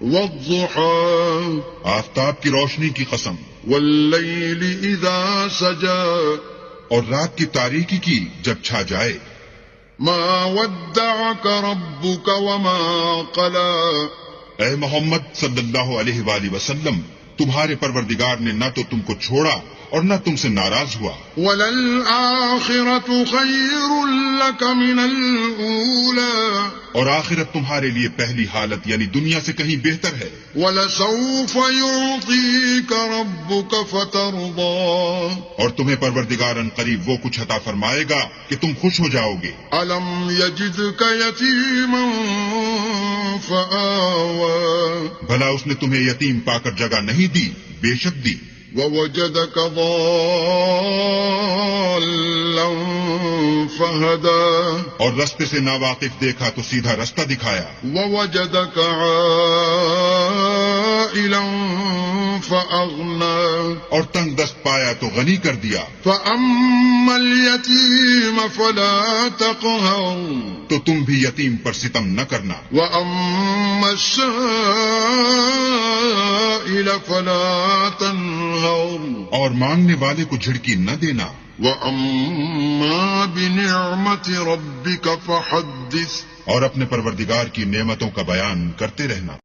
والضحى آفتاب کی روشنی کی قسم، واللیل اذا سجا اور رات کی تاریکی کی جب چھا جائے، ما ودعك ربك وما قلى اے محمد صلی اللہ علیہ وآلہ وسلم، تمہارے پروردگار نے نہ تو تم کو چھوڑا اور نہ تم سے ناراض ہوا، وَلَلْآخِرَةُ خَيْرٌ لَكَ مِنَ الْأُولَى اور آخرت تمہارے لیے پہلی حالت یعنی دنیا سے کہیں بہتر ہے، وَلَسَوْفَ يُعْطِيكَ رَبُّكَ فَتَرْضَى اور تمہیں پروردگار ان قریب وہ کچھ عطا فرمائے گا کہ تم خوش ہو جاؤ گے۔ أَلَمْ يَجِدْكَ يَتِيمًا فَآوَى بھلا اس نے تمہیں یتیم پا کر جگہ نہیں دی؟ بے شک دی۔ وَوَجَدَكَ ضَالًّا فَهَدَى اور رستے سے ناواقف دیکھا تو سیدھا رستہ دکھایا، وَوَجَدَكَ عَائِلًا فَأَغْنَى اور تنگ دست پایا تو غنی کر دیا۔ فَأَمَّا الْيَتِيمَ فَلَا تَقْهَرْ تو تم بھی یتیم پر ستم نہ کرنا، وَأَمَّا السَّائِلَ فَلَا تَنْهَرْ اور مانگنے والے کو جھڑکی نہ دینا۔ وَأَمَّا بِنِعْمَةِ رَبِّكَ فَحَدِّثْ اور اپنے پروردگار کی نعمتوں کا بیان کرتے رہنا۔